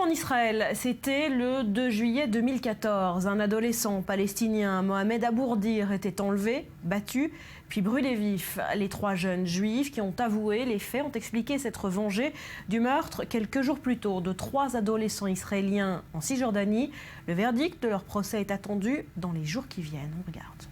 en Israël, c'était le 2 juillet 2014. Un adolescent palestinien, Mohamed Abourdir, était enlevé, battu, puis brûlé vif. Les 3 jeunes juifs qui ont avoué les faits ont expliqué s'être vengés du meurtre quelques jours plus tôt de 3 adolescents israéliens en Cisjordanie. Le verdict de leur procès est attendu dans les jours qui viennent. On regarde.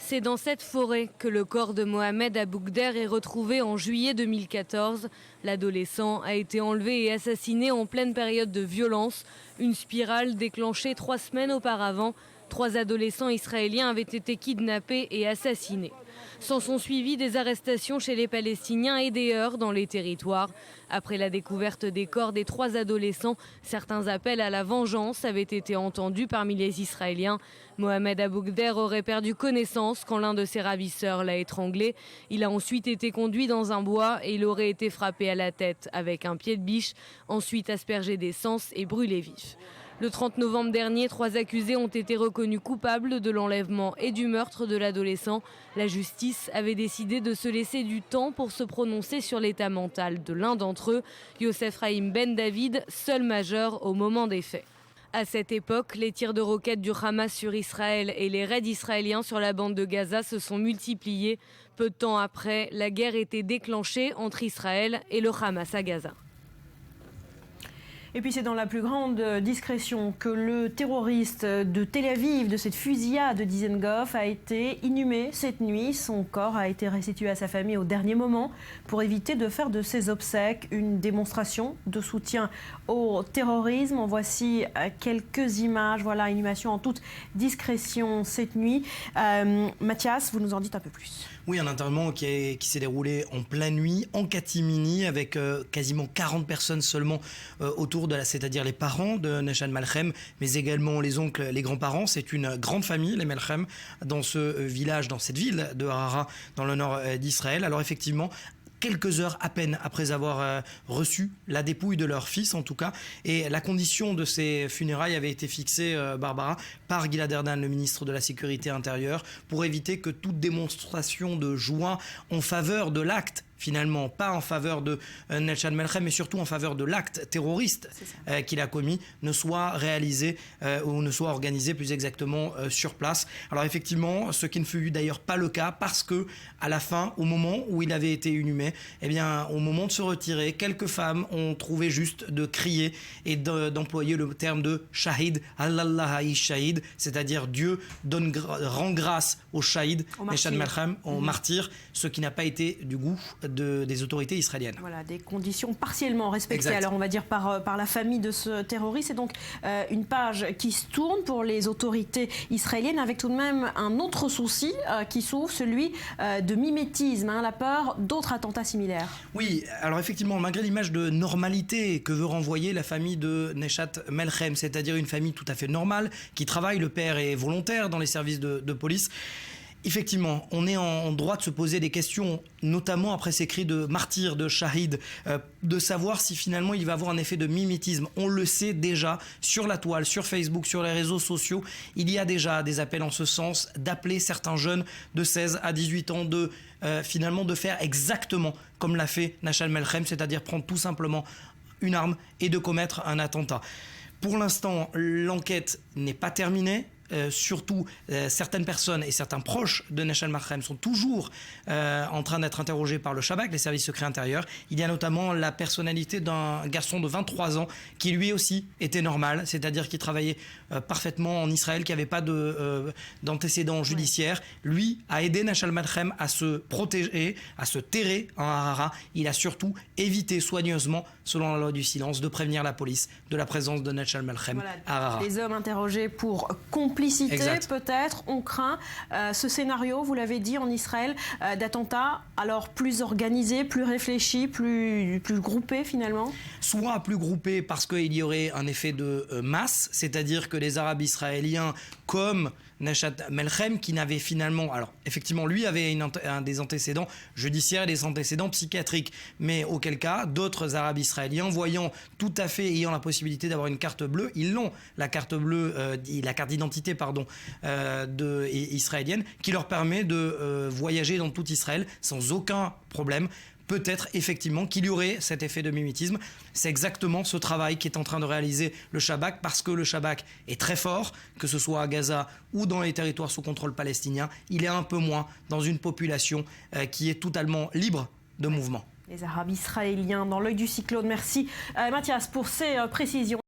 C'est dans cette forêt que le corps de Mohamed Aboukder est retrouvé en juillet 2014. L'adolescent a été enlevé et assassiné en pleine période de violence. Une spirale déclenchée 3 semaines auparavant. 3 adolescents israéliens avaient été kidnappés et assassinés. S'en sont suivies des arrestations chez les Palestiniens et des heurts dans les territoires. Après la découverte des corps des 3 adolescents, certains appels à la vengeance avaient été entendus parmi les Israéliens. Mohamed Aboukder aurait perdu connaissance quand l'un de ses ravisseurs l'a étranglé. Il a ensuite été conduit dans un bois et il aurait été frappé à la tête avec un pied de biche, ensuite aspergé d'essence et brûlé vif. Le 30 novembre dernier, 3 accusés ont été reconnus coupables de l'enlèvement et du meurtre de l'adolescent. La justice avait décidé de se laisser du temps pour se prononcer sur l'état mental de l'un d'entre eux, Youssef Rahim Ben David, seul majeur au moment des faits. À cette époque, les tirs de roquettes du Hamas sur Israël et les raids israéliens sur la bande de Gaza se sont multipliés. Peu de temps après, la guerre était déclenchée entre Israël et le Hamas à Gaza. Et puis c'est dans la plus grande discrétion que le terroriste de Tel Aviv, de cette fusillade de Dizengoff, a été inhumé cette nuit. Son corps a été restitué à sa famille au dernier moment pour éviter de faire de ses obsèques une démonstration de soutien au terrorisme. En voici quelques images. Voilà, inhumation en toute discrétion cette nuit. Mathias, vous nous en dites un peu plus. Oui, un enterrement qui s'est déroulé en pleine nuit, en catimini, avec quasiment 40 personnes seulement autour de c'est-à-dire les parents de Nechal Malchem, mais également les oncles, les grands-parents. C'est une grande famille, les Malchem, dans ce village, dans cette ville de Harara, dans le nord d'Israël. Alors effectivement, quelques heures à peine après avoir reçu la dépouille de leur fils, en tout cas. Et la condition de ces funérailles avait été fixée, Barbara, par Gilad Erdan, le ministre de la Sécurité intérieure, pour éviter que toute démonstration de joie en faveur de l'acte, finalement, pas en faveur de Nechal Malchem, mais surtout en faveur de l'acte terroriste qu'il a commis, ne soit réalisé ou ne soit organisé plus exactement sur place. Alors effectivement, ce qui ne fut d'ailleurs pas le cas, parce que à la fin, au moment où il avait été inhumé, eh bien, au moment de se retirer, quelques femmes ont trouvé juste de crier et d'employer le terme de shahid, Allah haïsh shahid, c'est-à-dire Dieu rend grâce aux shahid, Nechal Malchem, aux martyrs, ce qui n'a pas été du goût des autorités israéliennes. Voilà, des conditions partiellement respectées, exact. Alors on va dire par la famille de ce terroriste. C'est donc une page qui se tourne pour les autorités israéliennes, avec tout de même un autre souci qui s'ouvre, celui de mimétisme, la peur d'autres attentats similaires. Oui, alors effectivement, malgré l'image de normalité que veut renvoyer la famille de Nechal Malchem, c'est-à-dire une famille tout à fait normale, qui travaille, le père est volontaire dans les services de police. Effectivement, on est en droit de se poser des questions, notamment après ces cris de martyrs, de shahid, de savoir si finalement il va avoir un effet de mimétisme. On le sait déjà sur la toile, sur Facebook, sur les réseaux sociaux. Il y a déjà des appels en ce sens, d'appeler certains jeunes de 16 à 18 ans finalement de faire exactement comme l'a fait Nechal Malchem, c'est-à-dire prendre tout simplement une arme et de commettre un attentat. Pour l'instant, l'enquête n'est pas terminée. Surtout, certaines personnes et certains proches de Nechal Malchem sont toujours en train d'être interrogés par le Shabak, les services secrets intérieurs. Il y a notamment la personnalité d'un garçon de 23 ans qui lui aussi était normal, c'est-à-dire qui travaillait parfaitement en Israël, qui n'avait pas d'antécédents judiciaires. Lui a aidé Nechal Malchem à se protéger, à se terrer en Harara. Il a surtout évité soigneusement, selon la loi du silence, de prévenir la police de la présence de Nechal Malchem à Harara. Les hommes interrogés pour complicité, peut-être, on craint ce scénario, vous l'avez dit, en Israël, d'attentats alors plus organisés, plus réfléchis, plus groupés finalement. Soit plus groupés parce qu'il y aurait un effet de masse, c'est-à-dire que les Arabes israéliens, comme Nechal Malchem, qui n'avait finalement... Alors, effectivement, lui avait des antécédents judiciaires et des antécédents psychiatriques. Mais auquel cas, d'autres Arabes israéliens, voyant tout à fait, ayant la possibilité d'avoir une carte bleue, ils l'ont, la carte bleue, la carte d'identité, israélienne, qui leur permet de voyager dans tout Israël sans aucun problème. peut-être effectivement qu'il y aurait cet effet de mimétisme. C'est exactement ce travail qu'est en train de réaliser le Shabak, parce que le Shabak est très fort, que ce soit à Gaza ou dans les territoires sous contrôle palestinien. Il est un peu moins dans une population qui est totalement libre de mouvement. Les Arabes israéliens dans l'œil du cyclone. Merci Mathias pour ces précisions.